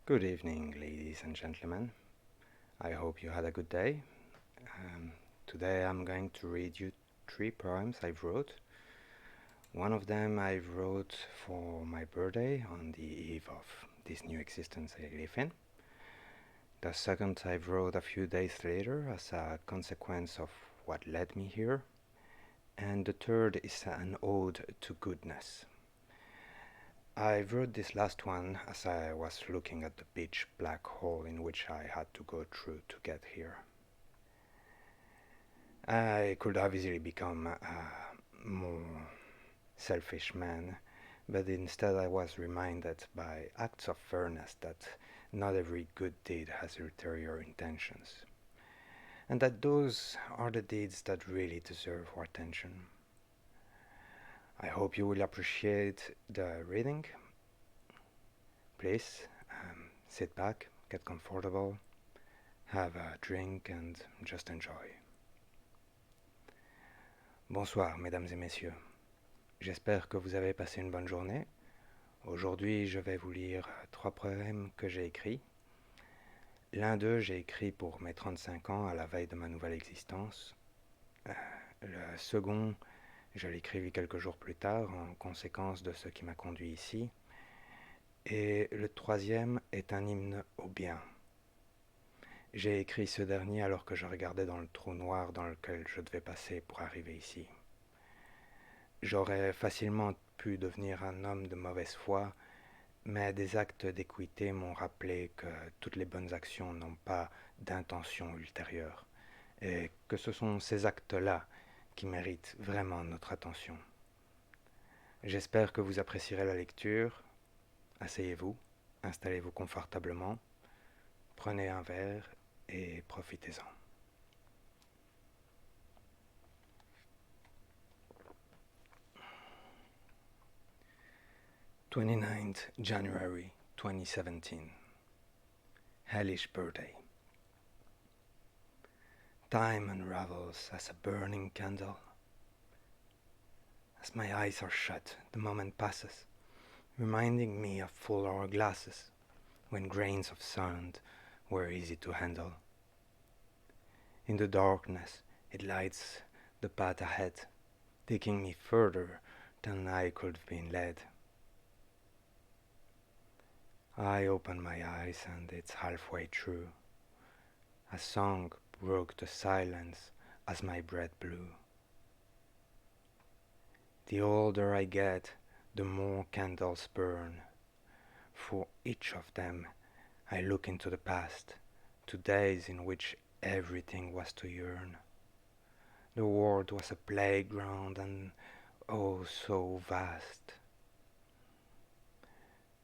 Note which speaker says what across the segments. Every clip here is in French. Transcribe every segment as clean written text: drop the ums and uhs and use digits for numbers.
Speaker 1: Good evening, ladies and gentlemen. I hope you had a good day. Um, Today I'm going to read you three poems I've wrote. One of them I wrote for my birthday on the eve of this new existence I live in. The second I wrote a few days later as a consequence of what led me here. And the third is an ode to goodness. I wrote this last one as I was looking at the pitch black hole in which I had to go through to get here. I could have easily become a more selfish man, but instead I was reminded by acts of fairness that not every good deed has ulterior intentions, and that those are the deeds that really deserve our attention. I hope you will appreciate the reading. Please sit back, get comfortable, have a drink, and just enjoy. Bonsoir, mesdames et messieurs. J'espère que vous avez passé une bonne journée. Aujourd'hui, je vais vous lire trois poèmes que j'ai écrits. L'un d'eux, j'ai écrit pour mes 35 ans à la veille de ma nouvelle existence. Le second, je l'écrivis quelques jours plus tard en conséquence de ce qui m'a conduit ici. Et le troisième est un hymne au bien. J'ai écrit ce dernier alors que je regardais dans le trou noir dans lequel je devais passer pour arriver ici. J'aurais facilement pu devenir un homme de mauvaise foi, mais des actes d'équité m'ont rappelé que toutes les bonnes actions n'ont pas d'intention ultérieure, et que ce sont ces actes-là qui méritent vraiment notre attention. J'espère que vous apprécierez la lecture. Asseyez-vous, installez-vous confortablement, prenez un verre et profitez-en. 29th January 2017. Hellish birthday. Time unravels as a burning candle. As my eyes are shut, the moment passes, reminding me of full hourglasses, when grains of sand were easy to handle. In the darkness, it lights the path ahead, taking me further than I could have been led. I open my eyes and it's halfway through. A song broke the silence as my breath blew. The older I get, the more candles burn. For each of them, I look into the past, to days in which everything was to yearn. The world was a playground and oh so vast.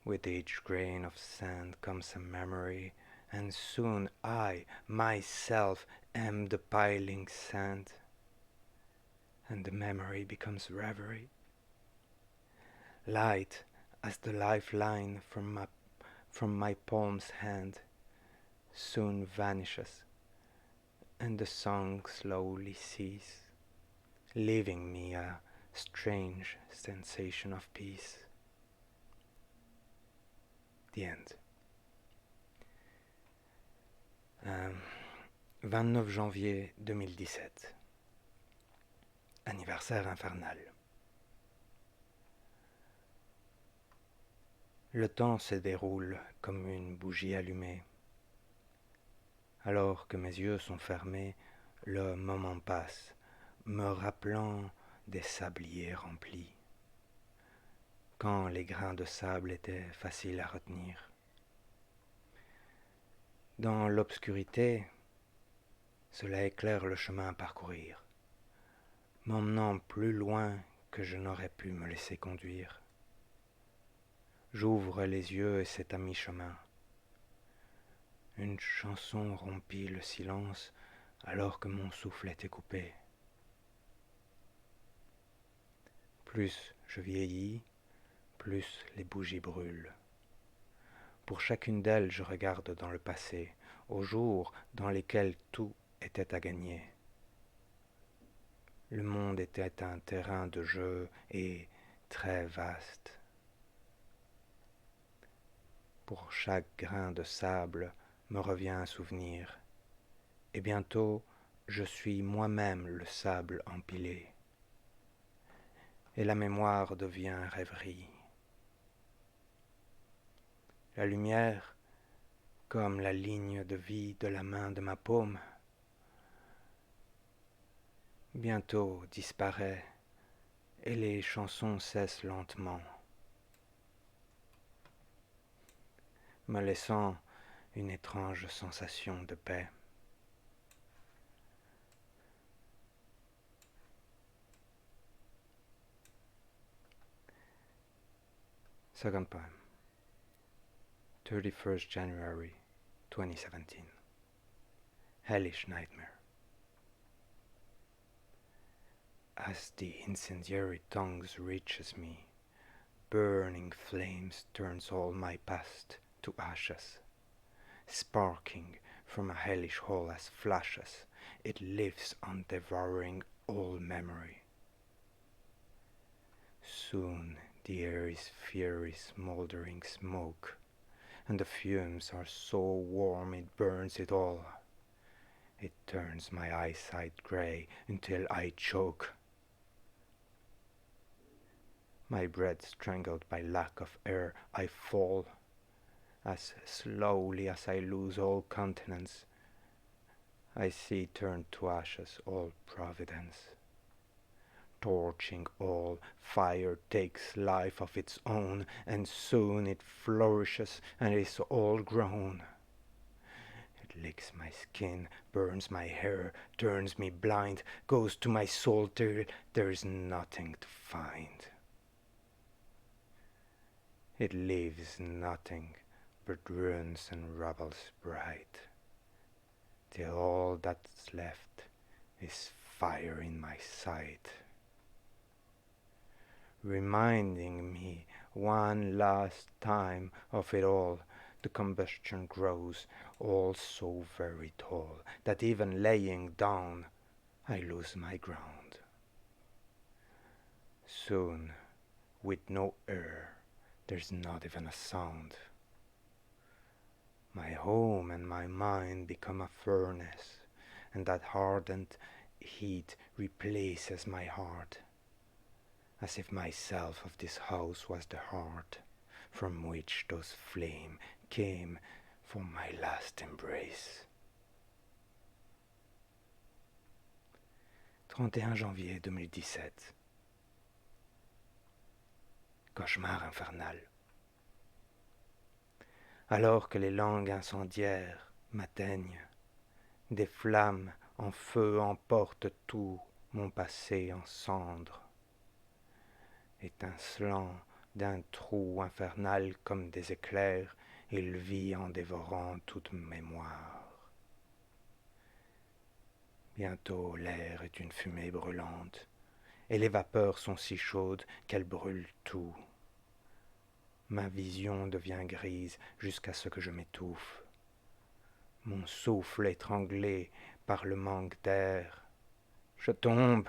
Speaker 1: With each grain of sand comes a memory, and soon I, myself, am the piling sand. And the memory becomes reverie. Light as the lifeline from my palm's hand soon vanishes, and the song slowly ceases, leaving me a strange sensation of peace. The end. 29 janvier 2017. Anniversaire infernal. Le temps se déroule comme une bougie allumée. Alors que mes yeux sont fermés, le moment passe, me rappelant des sabliers remplis, quand les grains de sable étaient faciles à retenir. Dans l'obscurité, cela éclaire le chemin à parcourir, m'emmenant plus loin que je n'aurais pu me laisser conduire. J'ouvre les yeux et c'est à mi-chemin. Une chanson rompit le silence alors que mon souffle était coupé. Plus je vieillis, plus les bougies brûlent. Pour chacune d'elles, je regarde dans le passé, aux jours dans lesquels tout était à gagner. Le monde était un terrain de jeu et très vaste. Pour chaque grain de sable me revient un souvenir, et bientôt je suis moi-même le sable empilé, et la mémoire devient rêverie. La lumière, comme la ligne de vie de la main de ma paume, bientôt disparaît, et les chansons cessent lentement, me laissant une étrange sensation de paix. Second poem, 31st January 2017. Hellish Nightmare. As the incendiary tongues reaches me, burning flames turns all my past to ashes. Sparking from a hellish hole as flashes, it lives on devouring all memory. Soon the air is fiery smoldering smoke, and the fumes are so warm it burns it all. It turns my eyesight grey until I choke. My breath strangled by lack of air, I fall. As slowly as I lose all continence, I see turned to ashes all providence. Torching all, fire takes life of its own, and soon it flourishes and is all grown. It licks my skin, burns my hair, turns me blind, goes to my soul till there's nothing to find. It leaves nothing but ruins and rubbles bright, till all that's left is fire in my sight, reminding me one last time of it all. The combustion grows all so very tall that even laying down I lose my ground. Soon, with no air, there's not even a sound. My home and my mind become a furnace, and that hardened heat replaces my heart, as if myself of this house was the heart from which those flames came for my last embrace. 31 janvier 2017. Cauchemar infernal. Alors que les langues incendiaires m'atteignent, des flammes en feu emportent tout mon passé en cendres, étincelant d'un trou infernal comme des éclairs, il vit en dévorant toute mémoire. Bientôt l'air est une fumée brûlante, et les vapeurs sont si chaudes qu'elles brûlent tout. Ma vision devient grise jusqu'à ce que je m'étouffe. Mon souffle étranglé par le manque d'air. Je tombe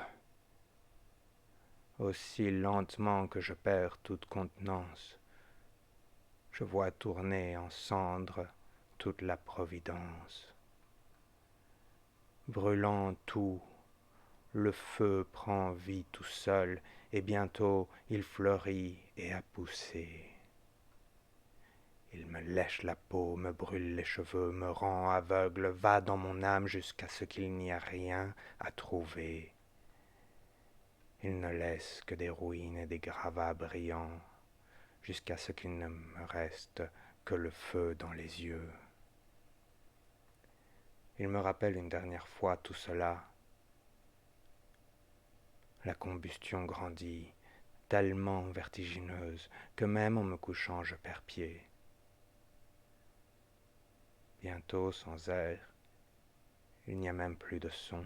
Speaker 1: aussi lentement que je perds toute contenance. Je vois tourner en cendres toute la providence. Brûlant tout, le feu prend vie tout seul, et bientôt il fleurit et a poussé. Il me lèche la peau, me brûle les cheveux, me rend aveugle, va dans mon âme jusqu'à ce qu'il n'y a rien à trouver. Il ne laisse que des ruines et des gravats brillants, jusqu'à ce qu'il ne me reste que le feu dans les yeux. Il me rappelle une dernière fois tout cela. La combustion grandit, tellement vertigineuse que même en me couchant je perds pied. Bientôt, sans air, il n'y a même plus de son.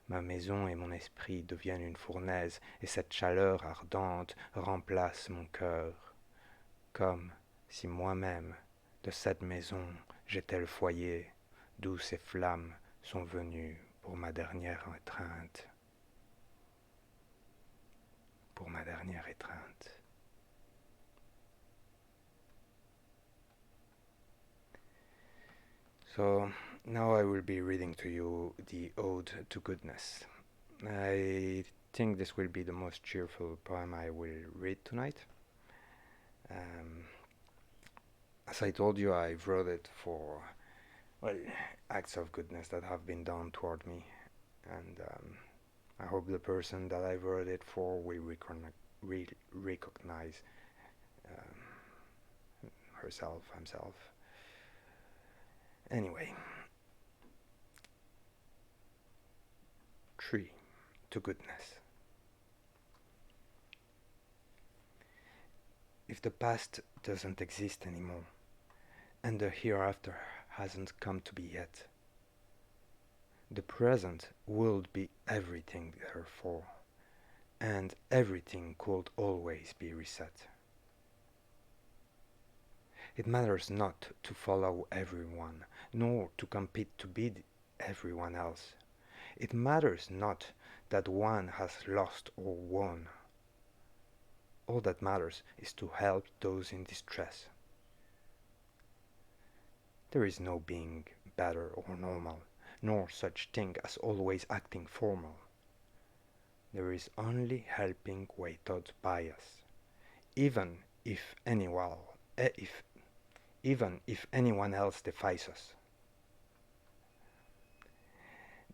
Speaker 1: Ma maison et mon esprit deviennent une fournaise, et cette chaleur ardente remplace mon cœur, comme si moi-même, de cette maison, j'étais le foyer, d'où ces flammes sont venues pour ma dernière étreinte. Pour ma dernière étreinte. So now I will be reading to you the Ode to Goodness. I think this will be the most cheerful poem I will read tonight. Um, as I told you, I wrote it for, well, acts of goodness that have been done toward me, and I hope the person that I wrote it for will recognize herself, himself. Anyway, 3. To Goodness. If the past doesn't exist anymore, and the hereafter hasn't come to be yet, the present would be everything therefore, and everything could always be reset. It matters not to follow everyone, nor to compete to beat everyone else. It matters not that one has lost or won. All that matters is to help those in distress. There is no being better or normal, nor such thing as always acting formal. There is only helping without bias, even if anyone, if even if anyone else defies us.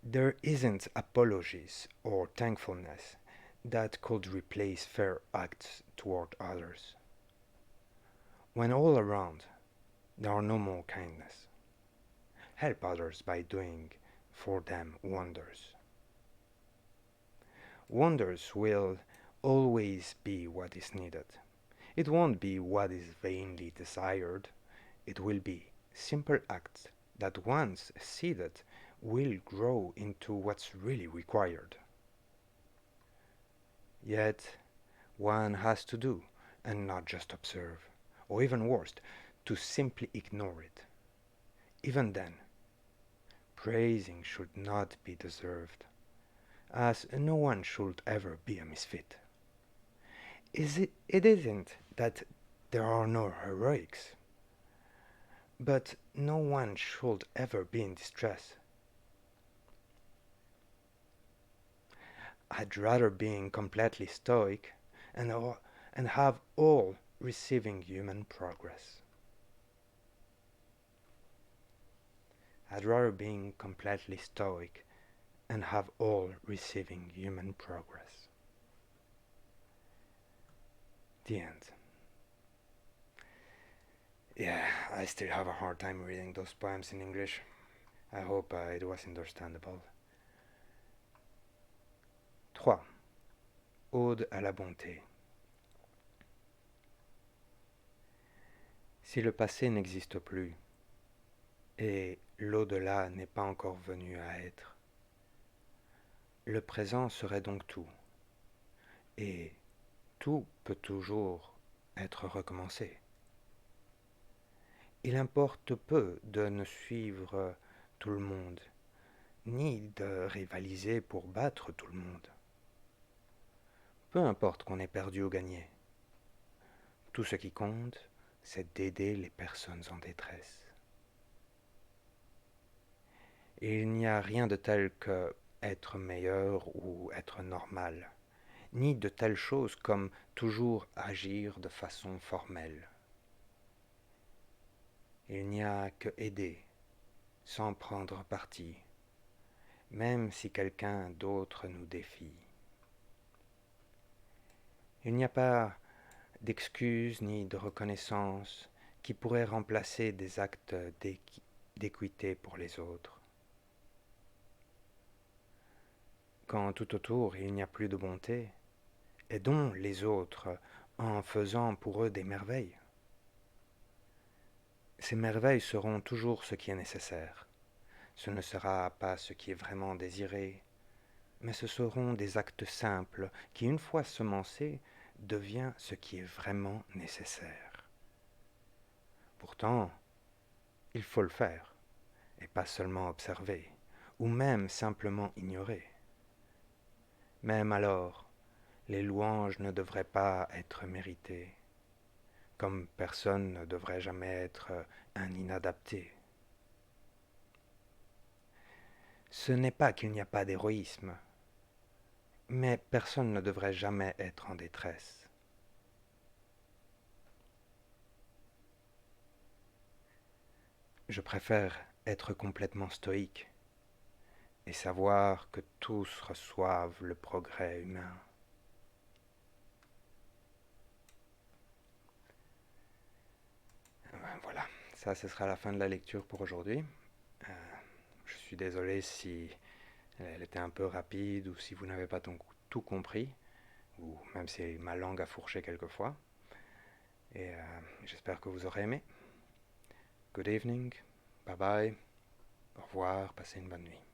Speaker 1: There isn't apologies or thankfulness that could replace fair acts toward others. When all around there are no more kindness, help others by doing for them wonders. Wonders will always be what is needed. It won't be what is vainly desired. It will be simple acts that once seeded will grow into what's really required. Yet one has to do and not just observe, or even worse, to simply ignore it. Even then, praising should not be deserved, as no one should ever be a misfit. It isn't that there are no heroics, but no one should ever be in distress. I'd rather being completely stoic and have all receiving human progress. I'd rather being completely stoic and have all receiving human progress. The end. Yeah, I still have a hard time reading those poems in English. I hope it was understandable. 3. Ode à la bonté. Si le passé n'existe plus, et l'au-delà n'est pas encore venu à être, le présent serait donc tout, et tout peut toujours être recommencé. Il importe peu de ne suivre tout le monde, ni de rivaliser pour battre tout le monde. Peu importe qu'on ait perdu ou gagné. Tout ce qui compte, c'est d'aider les personnes en détresse. Il n'y a rien de tel que être meilleur ou être normal, ni de telle chose comme toujours agir de façon formelle. Il n'y a que aider, sans prendre parti, même si quelqu'un d'autre nous défie. Il n'y a pas d'excuses ni de reconnaissance qui pourraient remplacer des actes d'équité pour les autres. Quand tout autour il n'y a plus de bonté, aidons les autres en faisant pour eux des merveilles. Ces merveilles seront toujours ce qui est nécessaire. Ce ne sera pas ce qui est vraiment désiré, mais ce seront des actes simples qui, une fois semencés, devient ce qui est vraiment nécessaire. Pourtant, il faut le faire, et pas seulement observer, ou même simplement ignorer. Même alors, les louanges ne devraient pas être méritées, comme personne ne devrait jamais être un inadapté. Ce n'est pas qu'il n'y a pas d'héroïsme, mais personne ne devrait jamais être en détresse. Je préfère être complètement stoïque et savoir que tous reçoivent le progrès humain. Voilà, ça ce sera la fin de la lecture pour aujourd'hui. Euh, je suis désolé si elle était un peu rapide ou si vous n'avez pas tout compris, ou même si ma langue a fourché quelquefois. Et j'espère que vous aurez aimé. Good evening, bye bye, au revoir, passez une bonne nuit.